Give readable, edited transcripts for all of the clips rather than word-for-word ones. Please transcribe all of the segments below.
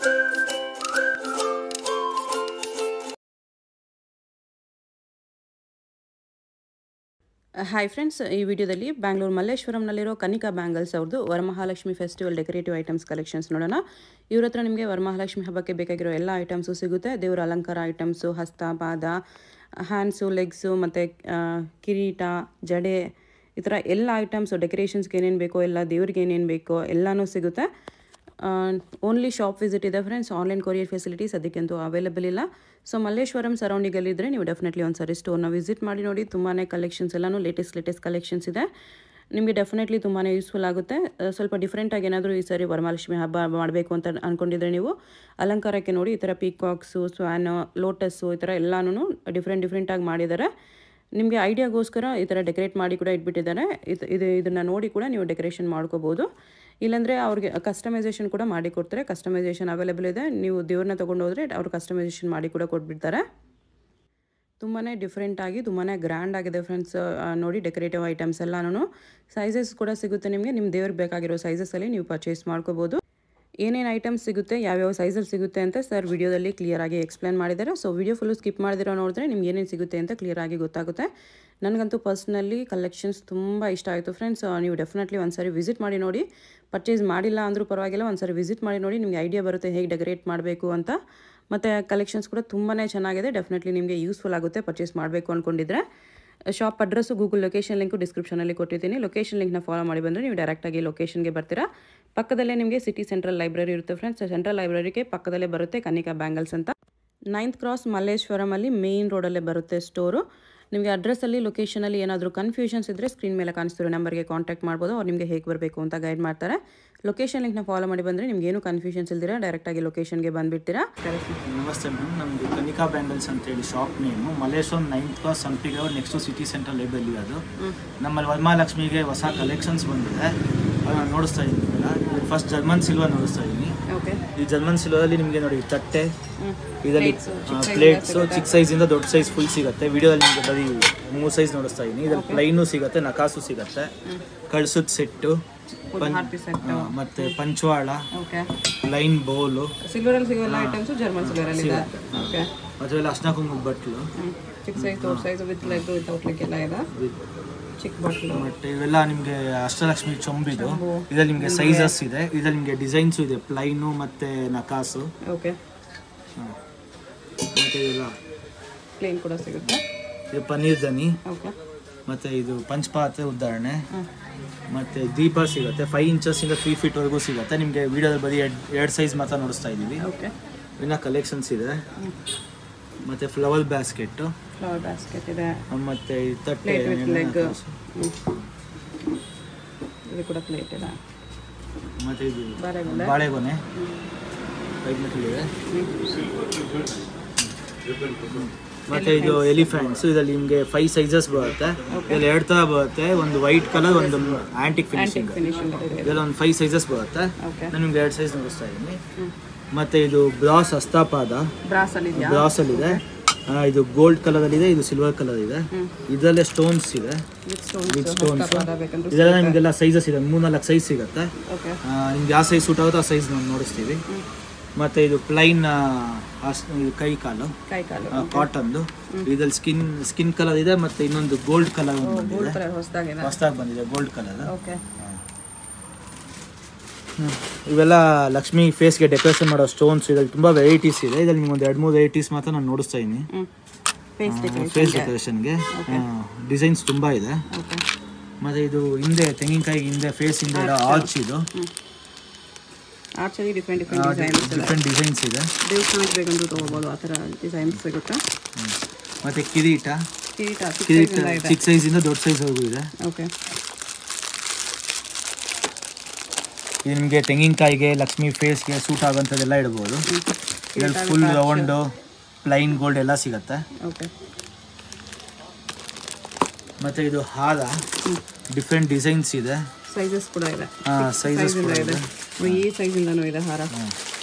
Hi friends, ಈ ವಿಡಿಯೋದಲ್ಲಿ Bangalore ಮಲ್ಲೇಶ್ವರಂನಲ್ಲಿರೋ Kanika bangles ಅವ್ರದ್ದು Varamahalakshmi festival decorative items collections ನೋಡೋಣ. ಇವ್ರ ಹತ್ರ ನಿಮಗೆ ವರಮಹಾಲಕ್ಷ್ಮಿ ಹಬ್ಬಕ್ಕೆ ಬೇಕಾಗಿರೋ ಎಲ್ಲ ಐಟಮ್ಸು ಸಿಗುತ್ತೆ. ದೇವರ ಅಲಂಕಾರ ಐಟಮ್ಸು, ಹಸ್ತ, ಪಾದ, ಹ್ಯಾಂಡ್ಸು, ಲೆಗ್ಸು ಮತ್ತು ಕಿರೀಟ, ಜಡೆ, ಈ ಥರ ಎಲ್ಲ ಐಟಮ್ಸು ಡೆಕೋರೇಷನ್ಸ್ಗೆ ಏನೇನು ಬೇಕೋ, ಎಲ್ಲ ದೇವ್ರಿಗೆ ಏನೇನು ಬೇಕೋ ಎಲ್ಲನೂ ಸಿಗುತ್ತೆ. ಓನ್ಲಿ ಶಾಪ್ ವಿಸಿಟ್ ಇದೆ ಫ್ರೆಂಡ್ಸ್. ಆನ್ಲೈನ್ ಕೊರಿಯರ್ ಫೆಸಿಲಿಟೀಸ್ ಅದಕ್ಕಂತೂ ಅವೈಲೇಬಲ್ ಇಲ್ಲ. ಸೊ ಮಲ್ಲೇಶ್ವರಂ ಸರೌಂಡಿಂಗಲ್ಲಿದ್ದರೆ ನೀವು ಡೆಫಿನೆಟ್ಲಿ ಒಂದು ಸರಿ ಸ್ಟೋರ್ನ ವಿಸಿಟ್ ಮಾಡಿ ನೋಡಿ. ತುಂಬಾ ಕಲೆಕ್ಷನ್ಸ್ ಎಲ್ಲನೂ ಲೇಟೆಸ್ಟ್ ಕಲೆಕ್ಷನ್ಸ್ ಇದೆ. ನಿಮಗೆ ಡೆಫಿನೆಟ್ಲಿ ತುಂಬಾ ಯೂಸ್ಫುಲ್ ಆಗುತ್ತೆ. ಸ್ವಲ್ಪ ಡಿಫ್ರೆಂಟಾಗಿ ಏನಾದರೂ ಈ ಸರಿ ವರಮಹಾಲಕ್ಷ್ಮಿ ಹಬ್ಬ ಮಾಡಬೇಕು ಅಂತ ಅಂದ್ಕೊಂಡಿದ್ರೆ ನೀವು ಅಲಂಕಾರಕ್ಕೆ ನೋಡಿ, ಈ ಥರ ಪೀಕಾಕ್ಸು, ಸ್ವಾನು, ಲೋಟಸ್ಸು, ಈ ಥರ ಎಲ್ಲನೂ ಡಿಫ್ರೆಂಟಾಗಿ ಮಾಡಿದ್ದಾರೆ. ನಿಮಗೆ ಐಡಿಯಾಗೋಸ್ಕರ ಈ ಥರ ಡೆಕೋರೇಟ್ ಮಾಡಿ ಕೂಡ ಇಟ್ಬಿಟ್ಟಿದ್ದಾರೆ. ಇದನ್ನು ನೋಡಿ ಕೂಡ ನೀವು ಡೆಕೋರೇಷನ್ ಮಾಡ್ಕೋಬೋದು. ಇಲ್ಲಾಂದರೆ ಅವ್ರಿಗೆ ಕಸ್ಟಮೈಸೇಷನ್ ಕೂಡ ಮಾಡಿ ಕೊಡ್ತಾರೆ. ಕಸ್ಟಮೈಸೇಷನ್ ಅವೈಲೇಬಲ್ ಇದೆ. ನೀವು ದೇವ್ರನ್ನ ತೊಗೊಂಡು ಹೋದರೆ ಅವ್ರು ಕಸ್ಟಮೈಸೇಷನ್ ಮಾಡಿ ಕೂಡ ಕೊಟ್ಬಿಡ್ತಾರೆ. ತುಂಬಾ ಡಿಫ್ರೆಂಟಾಗಿ ತುಂಬಾ ಗ್ರ್ಯಾಂಡ್ ಆಗಿದೆ ಫ್ರೆಂಡ್ಸ್. ನೋಡಿ ಡೆಕೋರೇಟಿವ್ ಐಟಮ್ಸ್ ಎಲ್ಲನೂ ಸೈಜಸ್ ಕೂಡ ಸಿಗುತ್ತೆ ನಿಮಗೆ. ನಿಮ್ಮ ದೇವ್ರಿಗೆ ಬೇಕಾಗಿರೋ ಸೈಜಸಲ್ಲಿ ನೀವು ಪರ್ಚೇಸ್ ಮಾಡ್ಕೋಬೋದು. ಏನೇನು ಐಟಮ್ಸ್ ಸಿಗುತ್ತೆ, ಯಾವ್ಯಾವ ಸೈಜಲ್ಲಿ ಸಿಗುತ್ತೆ ಅಂತ ಸರ್ ವಿಡಿಯೋದಲ್ಲಿ ಕ್ಲಿಯರಾಗಿ ಎಕ್ಸ್ಪ್ಲೇನ್ ಮಾಡಿದ್ದಾರೆ. ಸೊ ವಿಡಿಯೋ ಫುಲ್ಲು ಸ್ಕಿಪ್ ಮಾಡಿದಿರೋ ನೋಡಿದ್ರೆ ನಿಮ್ಗೆ ಏನೇನು ಸಿಗುತ್ತೆ ಅಂತ ಕ್ಲಿಯರಾಗಿ ಗೊತ್ತಾಗುತ್ತೆ. ನನಗಂತೂ ಪರ್ಸ್ನಲಿ ಕಲೆಕ್ಷನ್ಸ್ ತುಂಬ ಇಷ್ಟ ಆಯಿತು ಫ್ರೆಂಡ್ಸ್. ನೀವು ಡೆಫಿನೆಟ್ಲಿ ಒಂದು ಸಾರಿ ವಿಸಿಟ್ ಮಾಡಿ ನೋಡಿ. ಪರ್ಚೇಸ್ ಮಾಡಿಲ್ಲ ಅಂದರೂ ಪರವಾಗಿಲ್ಲ, ಒಂದು ಸಾರಿ ವಿಸಿಟ್ ಮಾಡಿ ನೋಡಿ. ನಿಮಗೆ ಐಡಿಯಾ ಬರುತ್ತೆ ಹೇಗೆ ಡೆಕೋರೇಟ್ ಮಾಡಬೇಕು ಅಂತ. ಮತ್ತು ಕಲೆಕ್ಷನ್ಸ್ ಕೂಡ ತುಂಬಾ ಚೆನ್ನಾಗಿದೆ. ಡೆಫಿನೆಟ್ಲಿ ನಿಮಗೆ ಯೂಸ್ಫುಲ್ ಆಗುತ್ತೆ ಪರ್ಚೇಸ್ ಮಾಡಬೇಕು ಅಂದ್ಕೊಂಡಿದ್ರೆ. Shop address, Google location link ಡಿಸ್ಕ್ರಿಪ್ಷನಲ್ಲಿ ಕೊಟ್ಟಿದ್ದೀನಿ. ಲೊಕೇಶನ್ ಲಿಂಕ್ನ ಫಾಲೋ ಮಾಡಿ ಬಂದರೆ ನೀವು ಡೈರೆಕ್ಟಾಗಿ ಲೊಕೇಶನ್ಗೆ ಬರ್ತೀರಾ. ಪಕ್ಕದಲ್ಲೇ ನಿಮಗೆ ಸಿಟಿ ಸೆಂಟ್ರಲ್ ಲೈಬ್ರರಿ ಇರುತ್ತೆ ಫ್ರೆಂಡ್ಸ್. ಸೆಂಟ್ರಲ್ ಲೈಬ್ರರಿಗೆ ಪಕ್ಕದಲ್ಲೇ ಬರುತ್ತೆ ಕನಿಕಾ ಬ್ಯಾಂಗಲ್ಸ್ ಅಂತ. 9th ಕ್ರಾಸ್ ಮಲ್ಲೇಶ್ವರಮಲ್ಲಿ ಮೇನ್ ರೋಡಲ್ಲೇ ಬರುತ್ತೆ ಸ್ಟೋರು. ನಿಮಗೆ ಅಡ್ರೆಸ್ಸಲ್ಲಿ ಲೊಕೇಶನಲ್ಲಿ ಏನಾದರೂ ಕನ್ಫ್ಯೂಷನ್ಸ್ ಇದ್ದರೆ ಸ್ಕ್ರೀನ್ ಮೇಲೆ ಕಾಣಿಸ್ತಿರೋ ನಂಬರ್ಗೆ ಕಾಂಟ್ಯಾಕ್ಟ್ ಮಾಡ್ಬೋದು. ಅವ್ರು ನಿಮಗೆ ಹೇಗೆ ಬರಬೇಕು ಅಂತ ಗೈಡ್ ಮಾಡ್ತಾರೆ. ಲೊಕೇಶನ್ ಲಿಂಕ್ನ ಫಾಲೋ ಮಾಡಿ ಬಂದರೆ ನಿಮ್ಗೆ ಏನು ಕನ್ಫ್ಯೂಷನ್ಸ್ ಇಲ್ದಿರ ಡೈರೆಕ್ಟಾಗಿ ಲೊಕೇಶನ್ಗೆ ಬಂದುಬಿಡ್ತೀರಾ. ನಮಸ್ತೆ ಮೇಡಮ್, ನಮ್ಮದು ಕನಿಕಾ ಬ್ಯಾಂಗಲ್ಸ್ ಅಂತೇಳಿ shop name. Malleshwaram 9th cross ಸಂಪಿಗೆ ನೆಕ್ಸ್ಟು ಸಿಟಿ ಸೆಂಟ್ರಲ್ ಲೈಬ್ರರಿ. ಅದು ನಮ್ಮಲ್ಲಿ ವರಮಹಾಲಕ್ಷ್ಮಿಗೆ ಹೊಸ ಕಲೆಕ್ಷನ್ಸ್ ಬಂದಿದೆ. ಅದು ನಾನು ನೋಡಿಸ್ತಾ ಇದ್ದೀನಿ. ಫಸ್ಟ್ ಜರ್ಮನ್ ಸಿಲ್ವರ್ ನೋಡಿಸ್ತಾ ಇದ್ದೀನಿ. ಈ ಜರ್ಮನ್ ಸಿಲ್ವರಲ್ಲಿ ನಿಮಗೆ ನೋಡಿ ತಟ್ಟೆ, ಇದರಲ್ಲಿ ಪ್ಲೇಟ್ಸು ಚಿಕ್ಕ ಸೈಜಿಂದ ದೊಡ್ಡ ಸೈಜ್ ಫುಲ್ ಸಿಗುತ್ತೆ. ವಿಡಿಯೋದಲ್ಲಿ ನಿಮಗೆ ಬರೀ 3 ಸೈಜ್ ನೋಡಿಸ್ತಾ ಇದ್ದೀನಿ. ಇದರಲ್ಲಿ ಪ್ಲೈನು ಸಿಗುತ್ತೆ, ನಕಾಸು ಸಿಗುತ್ತೆ, ಕಳ್ಸದ ಸೆಟ್ಟು, ಮತ್ತೆ ಪಂಚವಾಳ, ಲೈನ್ ಬೌಲು, ಮತ್ತೆ ಅರ್ಶಿನ ಕುಂಕುಮ ಬಟ್ಲು, ಮತ್ತೆ ಇವೆಲ್ಲ ನಿಮಗೆ ಅಷ್ಟಲಕ್ಷ್ಮಿ ಚೊಂಬಿದು. ಇದ್ರಲ್ಲಿ ನಿಮಗೆ ಸೈಜಸ್ ಇದೆ, ಇದ್ರಲ್ಲಿ ನಿಮಗೆ ಡಿಸೈನ್ಸು ಇದೆ, ಪ್ಲೈನು ಮತ್ತೆ ನಕಾಸು. ಮತ್ತೆ ಇದೆಲ್ಲ ಪ್ಲೇನ್ ಕೂಡ ಸಿಗುತ್ತೆ. ಇದು ಪನ್ನೀರ್ ದನಿ, ಮತ್ತೆ ಇದು ಪಂಚಪಾತ್ರೆ ಉದಾಹರಣೆ, ಮತ್ತೆ ದೀಪ ಸಿಗುತ್ತೆ. 5 ಇಂಚಸ್ಸಿಂದ 3 ಫೀಟ್ವರೆಗೂ ಸಿಗುತ್ತೆ. ನಿಮಗೆ ವಿಡಿಯೋದಲ್ಲಿ ಬರೀ 2 ಸೈಜ್ ಮಾತ್ರ ನೋಡಿಸ್ತಾ ಇದ್ದೀವಿ. ಇನ್ನು ಕಲೆಕ್ಷನ್ಸ್ ಇದೆ. ಮತ್ತೆ ಫ್ಲವರ್ ಬ್ಯಾಸ್ಕೆಟ್ ಇದೆ, ಮತ್ತೆ ತಟ್ಟೆ, ಮತ್ತೆ ಇದು ಬಾಳೆಗೊನೆ ಇದೆ. ಮತ್ತೆ ಇದು ಎಲಿಫೆಂಟ್ಸ್. ಇದರಲ್ಲಿ ನಿಮಗೆ 5 ಸೈಜಸ್ ಬರುತ್ತೆ. ಇದರಲ್ಲಿ 2 ಥರ ಬರುತ್ತೆ. ಒಂದು ವೈಟ್ ಕಲರ್, ಒಂದು ಆಂಟಿಕ್ ಫಿನಿಶಿಂಗ್. ಇದರಲ್ಲಿ ಒಂದು 5 ಸೈಜಸ್ ಬರುತ್ತೆ. ನಾನು ನಿಮ್ಗೆ 2 ಸೈಜ್ ನೋಡಿಸ್ತಾ ಇದ್ದೀನಿ. ಮತ್ತೆ ಇದು ಬ್ರಾಸ್ ಹಸ್ತಪಾದ, ಬ್ರಾಸಲ್ಲಿದೆ. ಇದು ಗೋಲ್ಡ್ ಕಲರಲ್ಲಿದೆ, ಇದು ಸಿಲ್ವರ್ ಕಲರ್ ಇದೆ. ಇದರಲ್ಲೇ ಸ್ಟೋನ್ಸ್ ಇದೆ, ವಿತ್ ಸ್ಟೋನ್ಸ್. ಇದೆಲ್ಲ ನಿಮಗೆಲ್ಲ ಸೈಜಸ್ ಇದೆ, 3-4 ಸೈಜ್ ಸಿಗುತ್ತೆ. ನಿಮ್ಗೆ ಯಾವ ಸೈಜ್ ಸೂಟ್ ಆಗುತ್ತೋ ಆ ಸೈಜ್ ನಾವು ನೋಡಿಸ್ತೀವಿ. ಮತ್ತೆ ಇದು ಪ್ಲೈನ್ ಕೈ ಕಾಲು ಕಾಟನ್ದು. ಇದ್ರಲ್ಲಿ ಸ್ಕಿನ್ ಕಲರ್ ಇದೆ, ಮತ್ತೆ ಇನ್ನೊಂದು ಗೋಲ್ಡ್ ಕಲರ್ ಹೊಸದಾಗಿ ಬಂದಿದೆ, ಗೋಲ್ಡ್ ಕಲರ್. ಇವೆಲ್ಲ ಲಕ್ಷ್ಮಿ ಫೇಸ್ಗೆ ಡೆಕೋರೇಷನ್ ಮಾಡೋ ಸ್ಟೋನ್ಸ್. ಇದ್ರಲ್ಲಿ ತುಂಬ ವೆರೈಟೀಸ್ ಇದೆ. ಇದ್ರಲ್ಲಿ ನಿಮ್ಗೆ ಒಂದು 2-3 ವೆರೈಟೀಸ್ ಮಾತ್ರ ನಾನು ನೋಡಿಸ್ತಾ ಇದ್ದೀನಿ. ಫೇಸ್ ಡೆಕೋರೇಷನ್ಗೆ ಡಿಸೈನ್ಸ್ ತುಂಬ ಇದೆ. ಮತ್ತೆ ಇದು ಹಿಂದೆ ತೆಂಗಿನಕಾಯಿ ಹಿಂದೆ ಫೇಸ್ ಹಿಂದೆ ಇರೋ ಆರ್ಚ್. ಇದು ಡಿಫ್ರೆಂಟ್ ಡಿಸೈನ್ಸ್ ಇದೆ. ಮತ್ತೆ ಕಿರೀಟ ಚಿಕ್ಕ ಸೈಜಿಂದ ದೊಡ್ಡ ಸೈಜ್ವರೆಗೂ ಇದೆ. ಇದು ನಿಮಗೆ ತೆಂಗಿನಕಾಯಿಗೆ, ಲಕ್ಷ್ಮಿ ಫೇಸ್ಗೆ ಸೂಟ್ ಆಗೋಂಥದ್ದೆಲ್ಲ ಇಡ್ಬೋದು. ಇದರಲ್ಲಿ ಫುಲ್ ರೌಂಡು, ಪ್ಲೈನ್ ಗೋಲ್ಡ್ ಎಲ್ಲ ಸಿಗುತ್ತೆ. ಮತ್ತು ಇದು ಹಾರ, ಡಿಫ್ರೆಂಟ್ ಡಿಸೈನ್ಸ್ ಇದೆ, ಸೈಜಸ್ ಕೂಡ ಇದೆ. ಸೈಜಸ್ ಕೂಡ ಇದೆ. ಈ ಸೈಜಿಂದನೂ ಇದೆ ಹಾರ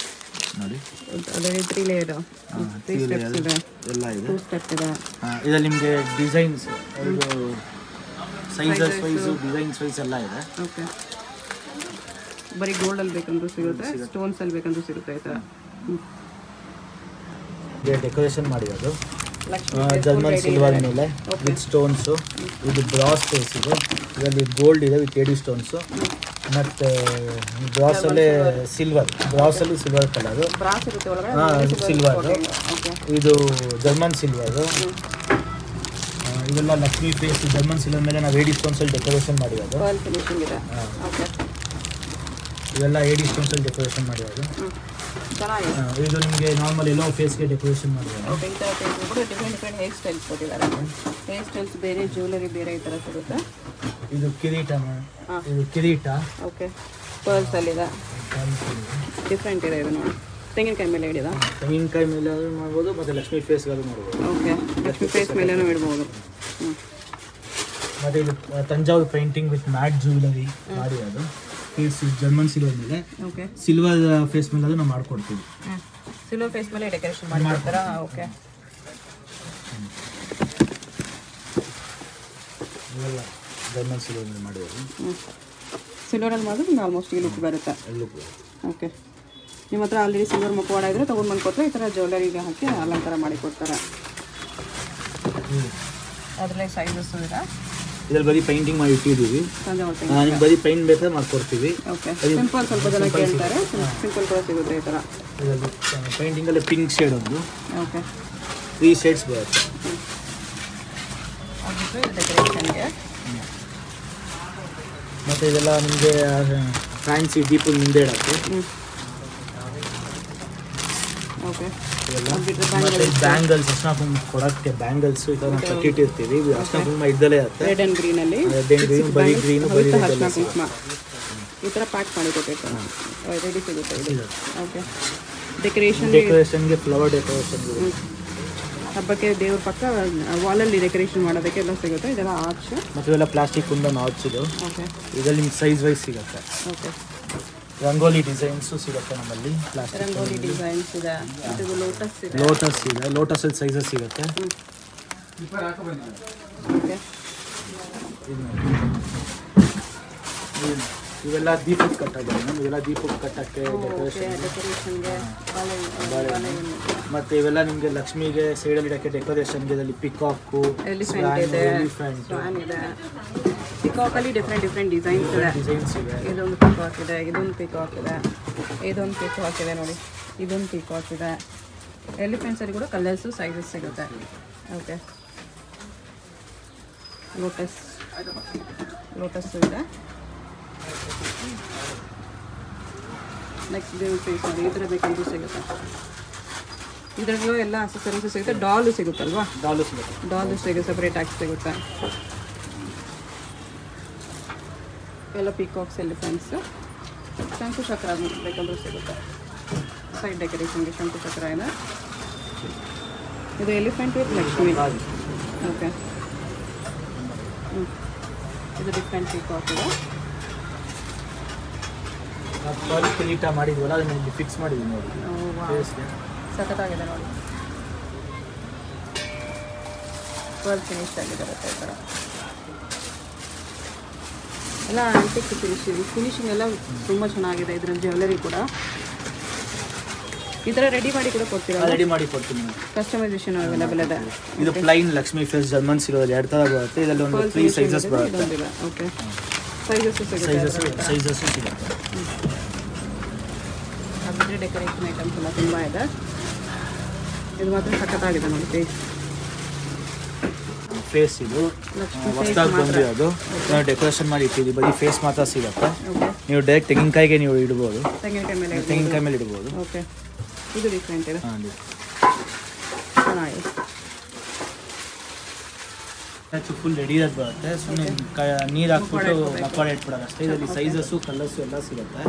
ನೋಡಿ. ಅದರಲ್ಲಿ 3 ಲೇಯರ್ ಎಲ್ಲ ಇದೆ. ಇದರಲ್ಲಿ ನಿಮಗೆ ಡಿಸೈನ್ಸ್, ಇದು ಸೈಜಸ್ ವೈಸು, ಡಿಸೈನ್ಸ್ ವೈಸ್ ಎಲ್ಲ ಇದೆ. ಬರೀ ಗೋಲ್ಡಲ್ಲಿ ಬೇಕಂದ್ರೂ ಸಿಗುತ್ತೆ, ಸ್ಟೋನ್ಸಲ್ಲಿ ಬೇಕಂದ್ರೂ ಸಿಗುತ್ತೆ. ಈ ಥರ ಡೆಕೋರೇಷನ್ ಮಾಡಿರೋದು ಲಕ್ಷ್ಮಿ ಜರ್ಮನ್ ಸಿಲ್ವರ್ ಮೇಲೆ ವಿತ್ ಸ್ಟೋನ್ಸು. ಇದು ಬ್ರಾಸ್ ಫೇಸ್ ಇದೆ, ಇದರಲ್ಲಿ ಗೋಲ್ಡ್ ಇದೆ ವಿತ್ ಏಡಿ ಸ್ಟೋನ್ಸು. ಮತ್ತು ಬ್ರಾಸಲ್ಲೇ ಬ್ರಾಸಲ್ಲಿ ಸಿಲ್ವರ್ ಕಲರು. ಬ್ರಾಸ್ ಇರುತ್ತೆ ಒಳಗಡೆ. ಹಾಂ ಸಿಲ್ವರು. ಇದು ಜರ್ಮನ್ ಸಿಲ್ವರು. ಇದೆಲ್ಲ ಲಕ್ಷ್ಮಿ ಫೇಸ್ ಜರ್ಮನ್ ಸಿಲ್ವರ್ ಮೇಲೆ ನಾವು ಏಡಿ ಸ್ಟೋನ್ಸಲ್ಲಿ ಡೆಕೋರೇಷನ್ ಮಾಡಿರೋದು. ಇವೆಲ್ಲ ಏಡಿ ಸ್ಟೋನ್ಸಲ್ಲಿ ಡೆಕೋರೇಷನ್ ಮಾಡಿರೋದು. ಇದು ನಿಮಗೆ ನಾರ್ಮಲ್ ಎಲ್ಲೋ ಫೇಸ್ಗೆ ಡೆಕೋರೇಷನ್ ಮಾಡಿರೋದು. ಡಿಫ್ರೆಂಟ್ ಹೇರ್ ಸ್ಟೈಲ್ಸ್ ಕೊಟ್ಟಿದ್ದಾರೆ. ಹೇರ್ ಸ್ಟೈಲ್ಸ್ ಬೇರೆ, ಜ್ಯುವೆಲರಿ ಬೇರೆ ಈ ಥರ ಸಿಗುತ್ತೆ. ಇದು ಕಿರೀಟ. ಇದು ಕಿರೀಟ. ಓಕೆ, ಪರ್ಲ್ಸ್ ಅಲ್ಲಿದೆ. ಡಿಫ್ರೆಂಟ್ ಇದೆ ಇದು ನೋಡಿ. ತೆಂಗಿನಕಾಯಿ ಮೇಲೆ ಹಿಡಿದ. ತೆಂಗಿನಕಾಯಿ ಮೇಲೆ ಮಾಡ್ಬೋದು, ಮತ್ತು ಲಕ್ಷ್ಮಿ ಫೇಸ್ಗಾದ್ರು ಮಾಡ್ಬೋದು. ಓಕೆ, ಲಕ್ಷ್ಮಿ ಫೇಸ್ ಮೇಲೇನೂ ಇಡ್ಬೋದು. ಮತ್ತು ಇದು Thanjavur painting with mat jewellery ಮಾಡಿರೋದು. ಫೇಸ್ ಜರ್ಮನ್ ಸಿಲ್ವರ್ ಮೇಲೆ. ಓಕೆ, ಸಿಲ್ವರ್ ಫೇಸ್ ಮೇಲೆ ಅದು ನಾವು ಮಾಡ್ಕೊಡ್ತೀವಿ. ಸಿಲ್ವರ್ ಫೇಸ್ ಮೇಲೆ ಡೆಕೋರೇಷನ್ ಮಾಡ್ಕೊಡ್ತಾರಾ? ಓಕೆ. ಇವೆಲ್ಲ ಜರ್ಮನ್ ಸಿಲ್ವರ್ ಮೇಲೆ ಮಾಡಿರೋದು. ಸಿಲ್ವರಲ್ಲಿ ಮಾಡಿದ್ರೆ ಆಲ್ಮೋಸ್ಟ್ ಈ ಲುಕ್ ಬರುತ್ತೆ. ಓಕೆ, ನಿಮ್ಮ ಹತ್ರ ಆಲ್ರೆಡಿ ಸಿಲ್ವರ್ ಮುಖವಾಡ ಇದ್ರೆ ತೊಗೊಂಡು ಬಂದ್ಕೊಟ್ರೆ ಈ ಥರ ಜ್ಯುವೆಲರಿಗೆ ಹಾಕಿ ಅಲಂಕಾರ ಮಾಡಿ ಕೊಡ್ತಾರೆ. ಅದರಲ್ಲೇ ಸೈಜಸ್ ಇದೆ. ಇದ್ರಲ್ಲಿ ಬರೀ ಪೇಂಟಿಂಗ್ ಮಾಡಿ ಇಟ್ಟಿದ್ದೀವಿ. ನಿಮ್ಗೆ ಬರೀ ಪೇಂಟ್ ಬೇಕಾದ್ರೆ ಮಾಡ್ಕೊಡ್ತೀವಿ. ಓಕೆ, ಸಿಂಪಲ್ ಸ್ವಲ್ಪ ಜನ ಕೇಳ್ತಾರೆ, ಸಿಂಪಲ್ ಕೂಡ ಸಿಗುತ್ತೆ ಈ ಥರ. ಇದರಲ್ಲಿ ಪೇಂಟಿಂಗಲ್ಲಿ ಪಿಂಕ್ ಶೇಡ್ ಒಂದು. ಓಕೆ, 3 ಶೇಡ್ಸ್ ಬರುತ್ತೆ. ಡೆಕೋರೇಷನ್ಗೆ. ಮತ್ತು ಇದೆಲ್ಲ ನಿಮಗೆ ಫ್ಯಾನ್ಸಿ ದೀಪದ ಮುಂದೆ ಇಡೋಕ್ಕೆ. ಓಕೆ, ಮತ್ತೆ ಬ್ಯಾಂಗಲ್ಸ್, ಅರ್ಶಿನ ಕುಂಕುಮ ಕೊಡೋಕ್ಕೆ ಬ್ಯಾಂಗಲ್ಸ್ ಈ ಥರ ಕಟ್ಟಿಟ್ಟಿರ್ತೀವಿ. ಅರ್ಶಿನ ಕುಂಕುಮ ಇದ್ದಲೇ ಇರುತ್ತೆ. ರೆಡ್ ಆ್ಯಂಡ್ ಗ್ರೀನಲ್ಲಿ, ಬರೀ ಗ್ರೀನು ಬರೀ ಅರ್ಶಿನ ಕುಂಕುಮ ಈ ಥರ ಪ್ಯಾಕ್ ಮಾಡಿ ಕೊಟ್ಟಿರ್ತಾರೆ. ರೆಡಿ ಸಿಗುತ್ತೆ ಇದು. ಓಕೆ, ಡೆಕೋರೇಷನ್ಗೆ ಫ್ಲವರ್ ಡೆಕೋರೇಷನ್ ಹಬ್ಬಕ್ಕೆ ದೇವ್ರ ಪಕ್ಕ ವಾಲಲ್ಲಿ ಡೆಕೋರೇಷನ್ ಮಾಡೋದಕ್ಕೆ ಎಲ್ಲ ಸಿಗುತ್ತೆ. ಇದೆಲ್ಲ ಆರ್ಚ್. ಮತ್ತು ಇವೆಲ್ಲ ಪ್ಲಾಸ್ಟಿಕ್ ಕುಂದನ್ ಆರ್ಚ್ ಇದು. ಓಕೆ, ಇದರಲ್ಲಿ ನಿಮ್ಗೆ ಸೈಜ್ ವೈಸ್ ಸಿಗುತ್ತೆ. ಓಕೆ, ರಂಗೋಲಿ ಡಿಸೈನ್ಸು ಸಿಗುತ್ತೆ ನಮ್ಮಲ್ಲಿ. ಪ್ಲಾಸ್ಟಿಕ್ ರಂಗೋಲಿ ಡಿಸೈನ್ಸ್ ಇದೆ. ಇದು ಲೋಟಸ್ ಇದೆ. ಲೋಟಸ್ ಇದೆ. ಲೋಟಸಲ್ಲಿ ಸೈಜಸ್ ಸಿಗುತ್ತೆ. ಓಕೆ, ಇವೆಲ್ಲ ದೀಪಕ್ಕೆ ಕಟ್ಟೋದು. ಇವೆಲ್ಲ ದೀಪಕ್ಕೆ ಕಟ್ಟಕ್ಕೆ ಡೆಕೋರೇಷನ್ಗೆ. ಮತ್ತು ಇವೆಲ್ಲ ನಿಮಗೆ ಲಕ್ಷ್ಮಿಗೆ ಸೈಡಲ್ಲಿ ಇಡೋಕ್ಕೆ ಡೆಕೋರೇಷನ್ಗೆ. ಇದರಲ್ಲಿ ಪಿಕಾಕು, ಎಲಿಫೆಂಟ್ ಇದೆ, ಸ್ವಾನ್ ಇದೆ. ಪಿಕಾಕಲ್ಲಿ ಡಿಫ್ರೆಂಟ್ ಡಿಸೈನ್ಸ್ ಇದೆ. ಇದೊಂದು ಪಿಕಾಕ್ ಇದೆ, ಇದೊಂದು ಪಿಕಾಕ್ ಇದೆ, ಇದೊಂದು ಪಿಕಾಕ್ ಇದೆ ನೋಡಿ, ಇದೊಂದು ಪಿಕಾಕ್ ಇದೆ. ಎಲಿಫೆಂಟ್ಸಲ್ಲಿ ಕೂಡ ಕಲರ್ಸು ಸೈಜಸ್ ಸಿಗುತ್ತೆ. ಓಕೆ, ಲೋಟಸ್ ಇದೆ. ನೆಕ್ಸ್ಟ್ ದೇವ್ರ ಫೇಸ್ ನೋಡಿ, ಈ ಥರ ಬೇಕಂತೂ ಸಿಗುತ್ತೆ. ಇದರಲ್ಲೂ ಎಲ್ಲ ಅಸೆಸರೀಸು ಸಿಗುತ್ತೆ. ಡಾಲು ಸಿಗುತ್ತಲ್ವಾ? ಡಾಲು ಸಿಗುತ್ತೆ. ಡಾಲು ಸಿಗುತ್ತೆ, ಸಪ್ರೇಟ್ ಆಗಿ ಸಿಗುತ್ತೆ. ಎಲ್ಲ ಪಿಕಾಕ್ಸ್, ಎಲಿಫೆಂಟ್ಸು, ಶಂಕು ಚಕ್ರ ಬೇಕಂದ್ರೂ ಸಿಗುತ್ತೆ. ಸೈಡ್ ಡೆಕೋರೇಷನ್ಗೆ ಶಂಕು ಚಕ್ರ ಇದೆ. ಇದು ಎಲಿಫೆಂಟ್ ವಿತ್ ಲಕ್ಷ್ಮಿ. ಓಕೆ, ಇದು ಡಿಫ್ರೆಂಟ್ ಪಿಕಾಕ್ ಇದೆ. ಕಿರೀಟ ಮಾಡಿದ್ವಲ್ಲ ಅದನ್ನ ಇಲ್ಲಿ ಫಿಕ್ಸ್ ಮಾಡಿದ್ವಿ ನೋಡಿ. ಸಖತ್ತಾಗಿದೆ ನೋಡಿ. ಪರ್ಲ್ ಫಿನಿಶ್ ಆಗಿದೆ ಈ ಥರ. ಎಲ್ಲ ಆಂಟಿಕ್ ಫಿನಿಶಿಂಗ್ ಎಲ್ಲ ತುಂಬ ಚೆನ್ನಾಗಿದೆ. ಇದರ ಜ್ಯುವೆಲರಿ ಕೂಡ ಈ ಥರ ರೆಡಿ ಮಾಡಿ ಕೂಡ ಕೊಡ್ತೀರಾ? ರೆಡಿ ಮಾಡಿ ಕೊಡ್ತೀನಿ. ಕಸ್ಟಮೈಸೇಷನ್ ಅವೈಲೇಬಲ್ ಇದೆ. ಇದು plain Lakshmi face German silver 2 ಥರ ಬರುತ್ತೆ. ಇದರಲ್ಲಿ ಒಂದು 3 ಸೈಜಸ್ ಬರುತ್ತೆ. ಓಕೆ, ಸೈಜಸ್ಸು ಸಿಗುತ್ತೆ. ಸೈಜಸ್ಸು ಸಿಗುತ್ತೆ. ಅದ್ರ ಡೆಕೋರೇಷನ್ ಐಟಮ್ಸ್ ಎಲ್ಲ ತುಂಬ ಇದೆ. ಇದು ಮಾತ್ರ ಸಖತ್ತಾಗಿದೆ ನೋಡಿ. ಫೇಸ್ ಇದು ಹೊಸದಾಗಿ ಬಂದಿರೋದು. ನಾವು ಡೆಕೋರೇಷನ್ ಮಾಡಿ ಇಟ್ಟಿದ್ದೀವಿ. ಬರೀ ಫೇಸ್ ಮಾತ್ರ ಸಿಗುತ್ತೆ. ನೀವು ಡೈರೆಕ್ಟ್ ತೆಂಗಿನಕಾಯಿಗೆ ನೀವು ಇಡ್ಬೋದು. ತೆಂಗಿನಕಾಯಿ ಮೇಲೆ ಇಡ್ಬೋದು. ಓಕೆ, ಇದು ಡಿಫ್ರೆಂಟ್ ಇದೆ. ಚೆನ್ನಾಗಿದೆ. ಫುಲ್ ರೆಡಿ ಅದು ಬರುತ್ತೆ. ಸುಮ್ಮನೆ ನೀರು ಹಾಕ್ಬಿಟ್ಟು ಮಕ್ಕಳು ಇಟ್ಬಿಡೋದು ಅಷ್ಟೇ. ಇದರಲ್ಲಿ ಸೈಜಸ್ಸು ಕಲರ್ಸು ಎಲ್ಲ ಸಿಗುತ್ತೆ.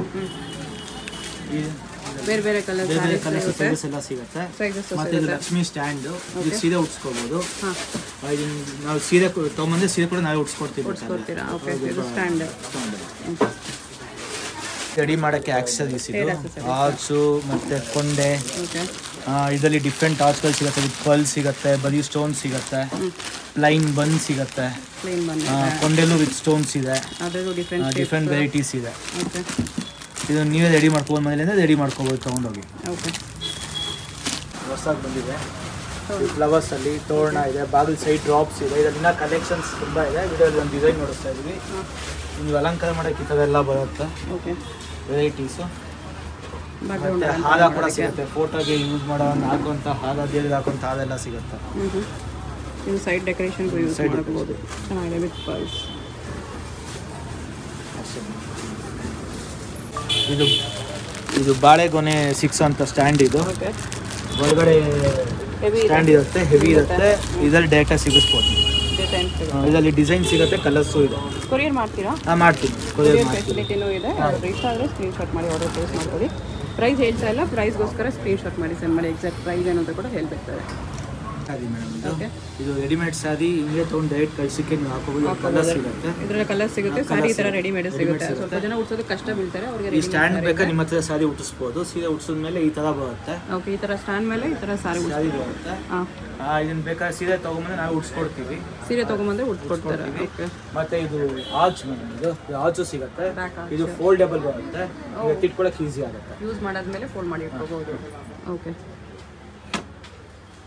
ಬೇರೆ ಬೇರೆ ಕಲರ್ಸ್ ಸೈಜಸ್ ಎಲ್ಲ ಸಿಗುತ್ತೆ. ಮತ್ತೆ ಇದು ಲಕ್ಷ್ಮಿ ಸ್ಟ್ಯಾಂಡ್. ಇದು ಸೀರೆ ಉಡ್ಸ್ಕೋಬಹುದು. ನಾವು ಸೀರೆ ತೊಗೊಂಬಂದ್ರೆ ಸೀರೆ ಕೂಡ ನಾವೇ ಉಡ್ಸ್ಕೊಡ್ತೀವಿ. ರೆಡಿ ಮಾಡೋಕ್ಕೆ ಆಕ್ಸಸರೀಸ್ ಇದು. ಆರ್ಚು ಮತ್ತು ಕೊಂಡೆ. ಇದರಲ್ಲಿ ಡಿಫ್ರೆಂಟ್ ಆರ್ಚ್ಗಳು ಸಿಗುತ್ತೆ. ವಿತ್ ಪರ್ಲ್ ಸಿಗುತ್ತೆ, ಬರೀ ಸ್ಟೋನ್ ಸಿಗುತ್ತೆ, ಪ್ಲೈನ್ ಬನ್ ಸಿಗುತ್ತೆ, ಕೊಂಡೆಲ್ಲೂ ವಿತ್ ಸ್ಟೋನ್ಸ್ ಇದೆ. ಡಿಫ್ರೆಂಟ್ ವೆರೈಟೀಸ್ ಇದೆ. ಇದು ನೀವೇ ರೆಡಿ ಮಾಡ್ಕೊಬೋದು. ಮನೇಲಿಂದ ರೆಡಿ ಮಾಡ್ಕೋಬೋದು ತೊಗೊಂಡೋಗಿ. ಹೊಸದಾಗಿ ಬಂದಿದೆ. ಫ್ಲವರ್ಸ್ ಅಲ್ಲಿ ತೋರಣ ಇದೆ, ಬಾಗಿಲು ಸೈಡ್ ಡ್ರಾಪ್ಸ್ ಇದೆ. ಇದನ್ನ ಕಲೆಕ್ಷನ್ಸ್ ತುಂಬಾ ಇದೆ. ವಿಡಿಯೋದಲ್ಲಿ ಒಂದು ಡಿಸೈನ್ ನೋಡಿಸ್ತಾ ಇದೀವಿ. ನೀವು ಅಲಂಕಾರ ಮಾಡೋಕ್ಕೆ ಈ ಥರ ಎಲ್ಲ ಬರುತ್ತೆ. ವೆರೈಟೀಸು. ಮತ್ತೆ ಹಾರ ಕೂಡ ಸಿಗುತ್ತೆ, ಫೋಟೋಗೆ ಯೂಸ್ ಮಾಡೋ ಹಾಕುವಂಥ ಹಾರ, ದೇವ್ರಿಗೆ ಹಾಕುವಂಥ ಹಾರೆಲ್ಲ ಸಿಗುತ್ತೆ. ಇದು ಸೈಡ್ ಡೆಕೋರೇಷನ್ಗೂ ಯೂಸ್ ಮಾಡಬಹುದು. ಚೆನ್ನಾಗಿದೆ ವಿತ್ ಪರ್ಲ್ಸ್. ಇದು ಬಾಳೆಗೊನೆ 6 ಅಂತ ಸ್ಟ್ಯಾಂಡ್. ಇದು ಒಳಗಡೆ ಸ್ಟ್ಯಾಂಡ್ ಇರುತ್ತೆ, ಹೆವಿ ಇರುತ್ತೆ. ಇದರಲ್ಲಿ ಡೇಟಾ ಸಿಗಿಸ್ಬೋದು. ಇದರಲ್ಲಿ ಡಿಸೈನ್ ಸಿಗುತ್ತೆ, ಕಲರ್ಸು ಇದೆ. ಕೊರಿಯರ್ ಮಾಡ್ತೀರಾ? ಮಾಡ್ತೀನಿ. ಕೊರಿಯರ್ ಫೆಸಿಲಿಟಿನೂ ಇದೆ. ಇಷ್ಟ ಆದರೆ ಸ್ಕ್ರೀನ್ಶಾಟ್ ಮಾಡಿ ಆರ್ಡರ್ ಪ್ಲೇಸ್ ಮಾಡ್ಕೊಳ್ಳಿ. ಪ್ರೈಸ್ ಹೇಳ್ತಾ ಇಲ್ಲ, ಪ್ರೈಸ್ಗೋಸ್ಕರ ಸ್ಕ್ರೀನ್ಶಾಟ್ ಮಾಡಿ ಸೆಂಡ್ ಮಾಡಿ. ಎಕ್ಸಾಕ್ಟ್ ಪ್ರೈಸ್ ಏನು ಅಂತ ಕೂಡ ಹೇಳ್ಬೇಕಾರೆ. ಸಾರಿ ಮೇಡಮ್, ಇದು ರೆಡಿಮೇಡ್ ಸಾರಿ. ಹಿಂಗೆ ತೊಗೊಂಡು ಡೈರೆಕ್ಟ್ ಕಳ್ಸಿಕ್ಕೆ ನೀವು ಹಾಕೋಬೋದು. ಕಲರ್ ಸಿಗುತ್ತೆ, ಇದರಲ್ಲಿ ಕಲರ್ ಸಿಗುತ್ತೆ. ಸಾರಿ ಈ ಥರ ರೆಡಿಮೇಡ್ ಸಿಗುತ್ತೆ. ಸ್ವಲ್ಪ ಜನ ಉಡ್ಸೋದು ಕಷ್ಟ ಬೀಳ್ತಾರೆ, ಅವ್ರಿಗೆ ಈ ಸ್ಟ್ಯಾಂಡ್ ಬೇಕಾದ್ರೆ ನಿಮ್ಮ ಹತ್ರ ಸಾರಿ ಉಟ್ಟಿಸ್ಬೋದು. ಸೀರೆ ಉಡ್ಸಿದ ಮೇಲೆ ಈ ಥರ ಬರುತ್ತೆ. ಓಕೆ, ಈ ಥರ ಸ್ಟ್ಯಾಂಡ್ ಮೇಲೆ ಈ ಥರ ಸಾರಿ ಬರುತ್ತೆ. ಇದನ್ನ ಬೇಕಾದ್ರೆ ಸೀರೆ ತೊಗೊಂಬಂದ್ರೆ ನಾವು ಉಡ್ಸ್ಕೊಡ್ತೀವಿ. ಸೀರೆ ತೊಗೊಂಬಂದ್ರೆ ಉಡ್ಸ್ಕೊಡ್ತಾರೆ. ಮತ್ತೆ ಇದು ಆರ್ಚ್ ಮೇಡಮ್, ಇದು ಆರ್ಚು ಸಿಗುತ್ತೆ. ಇದು ಫೋಲ್ಡೇಬಲ್ ಬರುತ್ತೆ, ಎತ್ತಿಟ್ಕೊಳ್ಳೋಕೆ ಈಸಿ ಆಗುತ್ತೆ. ಯೂಸ್ ಮಾಡಾದ್ಮೇಲೆ ಫೋಲ್ಡ್ ಮಾಡಿ ಇಟ್ಕೋಬಹುದು. ಓಕೆ,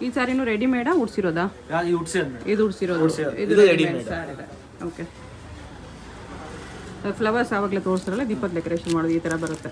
ಈ ಸಾರಿನೂ ರೆಡಿಮೇಡಾ ಉಡ್ಸಿರೋದಾ? ಇದು ಉಡ್ಸಿರೋದು. ಇದು ರೆಡಿಮೇಡ್ ಸಾರಿ. ಓಕೆ, ಫ್ಲವರ್ಸ್ ಆವಾಗಲೇ ತೋರಿಸ್ತಾರಲ್ಲ, ದೀಪದ ಡೆಕೋರೇಷನ್ ಮಾಡೋದು ಈ ಥರ ಬರುತ್ತೆ.